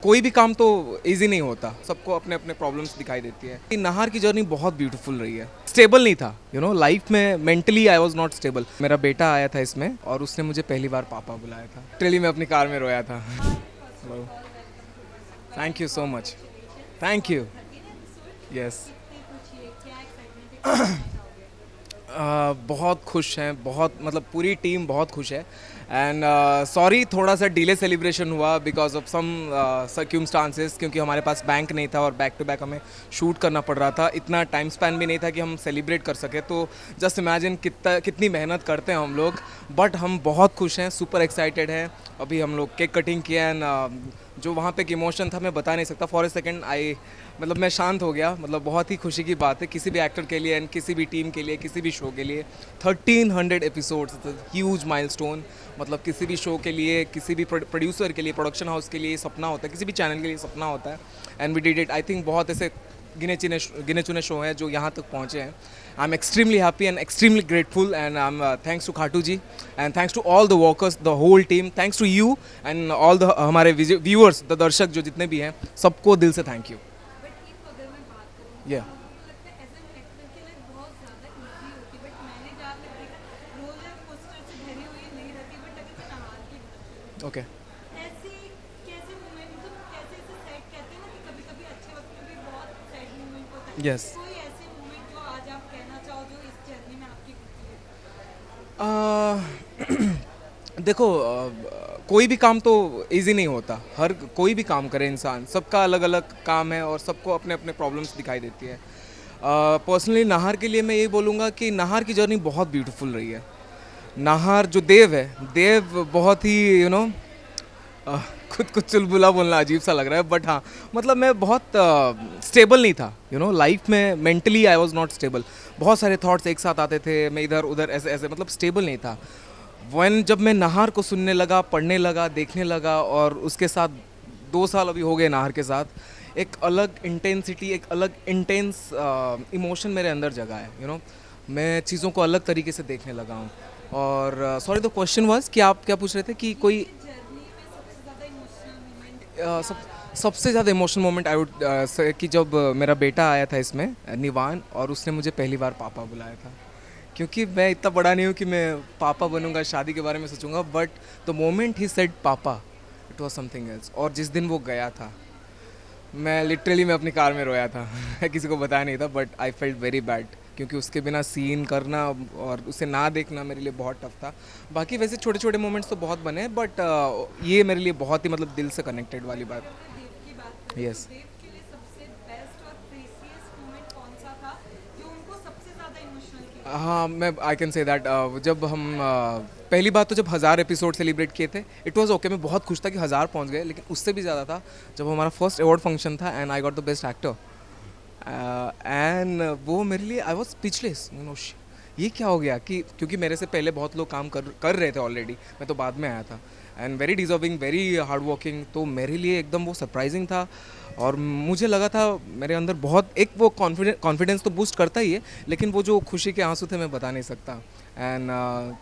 कोई भी काम तो इजी नहीं होता, सबको अपने अपने प्रॉब्लम्स दिखाई देती है। नाहर की जर्नी बहुत ब्यूटीफुल रही है। स्टेबल नहीं था, लाइफ में mentally I was not stable. मेरा बेटा आया था इसमें और उसने मुझे पहली बार पापा बुलाया था। लिटरली मैं अपनी कार में रोया था। Thank you so much. Thank you. Yes. बहुत खुश हैं, बहुत मतलब पूरी टीम बहुत खुश है। एंड सॉरी थोड़ा सा डिले सेलिब्रेशन हुआ बिकॉज ऑफ सम सर्क्यूमस्टांसेस, क्योंकि हमारे पास बैंक नहीं था और बैक टू बैक हमें शूट करना पड़ रहा था। इतना टाइम स्पैन भी नहीं था कि हम सेलिब्रेट कर सके। तो जस्ट इमेजिन कितनी मेहनत करते हैं हम लोग। बट हम बहुत खुश हैं, सुपर एक्साइटेड हैं। अभी हम लोग केक कटिंग किया एंड जो वहाँ पे एक इमोशन था मैं बता नहीं सकता। फॉर ए सेकेंड मतलब मैं शांत हो गया। मतलब बहुत ही खुशी की बात है किसी भी एक्टर के लिए एंड किसी भी टीम के लिए, किसी भी शो के लिए। 1300 एपिसोड्स, ह्यूज माइलस्टोन। मतलब किसी भी शो के लिए, किसी भी प्रोड्यूसर के लिए, प्रोडक्शन हाउस के लिए सपना होता है, किसी भी चैनल के लिए सपना होता है। And we did it. I think बहुत ऐसे गिने चुने शो हैं जो यहाँ तक पहुँचे हैं। I am extremely happy and extremely grateful and I am thanks to Khatu ji and thanks to all the workers, the whole team. Thanks to you and all the हमारे व्यूअर्स, द दर्शक जो जितने भी हैं, सबको दिल से thank you. Yeah okay. Yes. देखो, कोई भी काम तो इजी नहीं होता। हर कोई भी काम करे इंसान, सबका अलग अलग काम है और सबको अपने अपने प्रॉब्लम्स दिखाई देती है। पर्सनली नाहर के लिए मैं ये बोलूँगा कि नाहर की जर्नी बहुत ब्यूटीफुल रही है। नाहर जो देव है, देव बहुत ही खुद कुछ चुलबुला बोलना अजीब सा लग रहा है, बट हाँ मतलब मैं बहुत स्टेबल नहीं था। लाइफ में mentally I was not stable. बहुत सारे थॉट्स एक साथ आते थे, मैं इधर उधर ऐसे ऐसे, मतलब स्टेबल नहीं था। जब मैं नाहर को सुनने लगा, पढ़ने लगा, देखने लगा, और उसके साथ 2 साल अभी हो गए नाहर के साथ, एक अलग इंटेंसिटी, एक अलग इंटेंस इमोशन मेरे अंदर जगा है। मैं चीज़ों को अलग तरीके से देखने लगा हूँ। और सॉरी, द क्वेश्चन वाज कि आप क्या पूछ रहे थे कि कोई सब सबसे ज़्यादा इमोशनल मोमेंट आई वुड से कि जब मेरा बेटा आया था इसमें, निवान, और उसने मुझे पहली बार पापा बुलाया था। क्योंकि मैं इतना बड़ा नहीं हूँ कि मैं पापा बनूंगा, शादी के बारे में सोचूंगा, but the moment he said पापा, इट वाज समथिंग एल्स। और जिस दिन वो गया था, मैं अपनी कार में रोया था। किसी को बताया नहीं था, but I felt very bad, क्योंकि उसके बिना सीन करना और उसे ना देखना मेरे लिए बहुत टफ था। बाकी वैसे छोटे छोटे मोमेंट्स तो बहुत बने हैं, बट ये मेरे लिए बहुत ही मतलब दिल से कनेक्टेड वाली बात। यस। हाँ, मैं आई कैन से दैट। जब हम पहली बात तो जब 1000 एपिसोड सेलिब्रेट किए थे, इट वाज ओके। मैं बहुत खुश था कि 1000 पहुंच गए, लेकिन उससे भी ज़्यादा था जब हमारा फर्स्ट अवार्ड फंक्शन था and I got the best actor. And वो मेरे लिए आई वॉज स्पीचलेस। ये क्या हो गया कि क्योंकि मेरे से पहले बहुत लोग काम कर रहे थे ऑलरेडी, मैं तो बाद में आया था। And very deserving, very hard working. तो मेरे लिए एकदम वो सरप्राइजिंग था। और मुझे लगा था मेरे अंदर बहुत एक वो कॉन्फिडेंस तो बूस्ट करता ही है, लेकिन वो जो खुशी के आंसू थे मैं बता नहीं सकता। And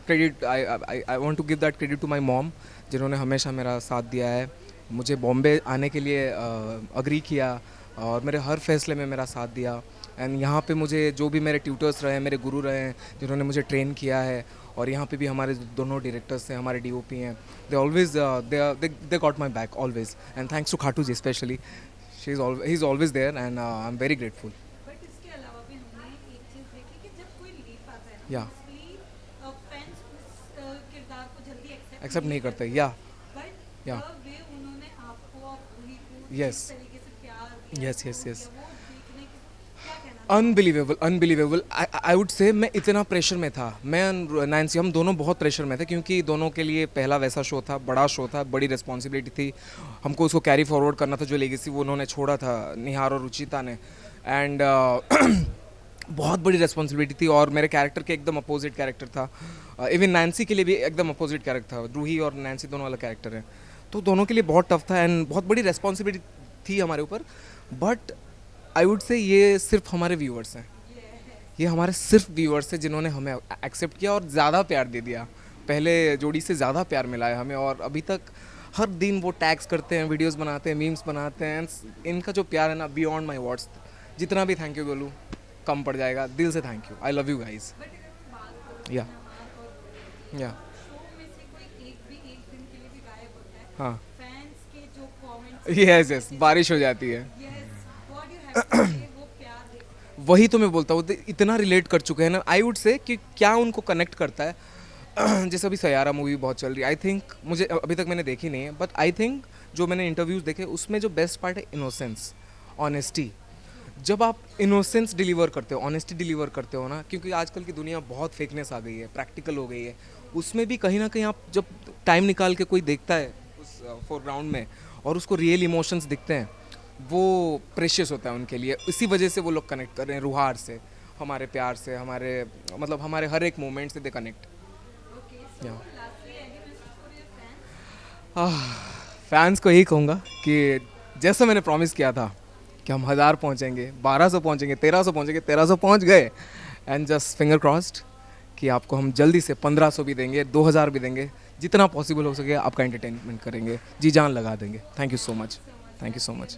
credit, I want to give that credit to my mom, जिन्होंने हमेशा मेरा साथ दिया है, मुझे बॉम्बे आने के लिए अग्री किया और मेरे हर फैसले में मेरा साथ दिया। एंड यहाँ पे मुझे जो भी मेरे ट्यूटर्स रहे हैं, मेरे गुरु रहे हैं, जिन्होंने मुझे ट्रेन किया है, और यहाँ पे भी हमारे दोनों डायरेक्टर्स हैं, हमारे डीओपी हैं, they always they got my back always. And thanks to Khatu ji specially, he is always there and I am very grateful. Yeah accept नहीं करते। Yeah yes. Yes yes yes. Unbelievable, unbelievable. I would say मैं इतना pressure में था। मैं Nancy, हम दोनों बहुत प्रेशर में थे, क्योंकि दोनों के लिए पहला वैसा शो था, बड़ा शो था, बड़ी रिस्पॉन्सिबिलिटी थी। हमको उसको कैरी फॉरवर्ड करना था, जो लेगेसी वो उन्होंने छोड़ा था, निहार और रुचिता ने। एंड बहुत बड़ी रिस्पॉन्सिबिलिटी थी, और मेरे कैरेक्टर के एकदम अपोजिट कैरेक्टर था। इवन नैन्सी के लिए भी एकदम अपोजिट कैरेक्टर था। रूही और नैन्सी दोनों अलग कैरेक्टर हैं, तो दोनों के लिए बहुत टफ था एंड बहुत बड़ी रिस्पॉन्सिबिलिटी थी हमारे ऊपर। बट आई वुड से ये सिर्फ हमारे व्यूअर्स हैं, ये हमारे सिर्फ व्यूअर्स हैं जिन्होंने हमें एक्सेप्ट किया और ज़्यादा प्यार दे दिया। पहले जोड़ी से ज़्यादा प्यार मिला है हमें, और अभी तक हर दिन वो टैग्स करते हैं, वीडियोस बनाते हैं, मीम्स बनाते हैं। इनका जो प्यार है ना, बियॉन्ड माई वर्ड्स। जितना भी थैंक यू बोलूँ कम पड़ जाएगा। दिल से thank you, I love you guys. But अगर हम बात करो या सिनेमा और या शो में से कोई एक दिन के लिए भी गायब होता है, हाँ, फैंस के जो कमेंट्स यस यस, बारिश हो जाती है। Yes what you have to say वो प्यार देखो। वही तो मैं बोलता हूँ, इतना रिलेट कर चुके हैं ना, आई वुड से कि क्या उनको कनेक्ट करता है। जैसे अभी सयारा मूवी बहुत चल रही है, आई थिंक, मुझे अभी तक मैंने देखी नहीं है, बट आई थिंक जो मैंने इंटरव्यूज़ देखे उसमें जो बेस्ट पार्ट है इनोसेंस, ऑनेस्टी। जब आप इनोसेंस डिलीवर करते हो, ऑनेस्टी डिलीवर करते हो ना, क्योंकि आजकल की दुनिया बहुत फेकनेस आ गई है, प्रैक्टिकल हो गई है, उसमें भी कहीं ना कहीं आप जब टाइम निकाल के कोई देखता है उस फोरग्राउंड में और उसको रियल इमोशंस दिखते हैं, वो प्रेशियस होता है उनके लिए। इसी वजह से वो लोग कनेक्ट कर रहे हैं रुहार से, हमारे प्यार से, हमारे मतलब हमारे हर एक मोमेंट से दे कनेक्ट। ओके सो या lastly any message for your fans. Fans को यही कहूँगा कि जैसा मैंने प्रॉमिस किया था कि हम 1000 पहुँचेंगे, 1200 पहुँचेंगे, 1300 पहुँचेंगे, 1300 पहुँच गए। एंड जस्ट फिंगर क्रॉस्ड कि आपको हम जल्दी से 1500 भी देंगे, 2000 भी देंगे, जितना पॉसिबल हो सके आपका एंटरटेनमेंट करेंगे, जी जान लगा देंगे। Thank you so much, thank you so much.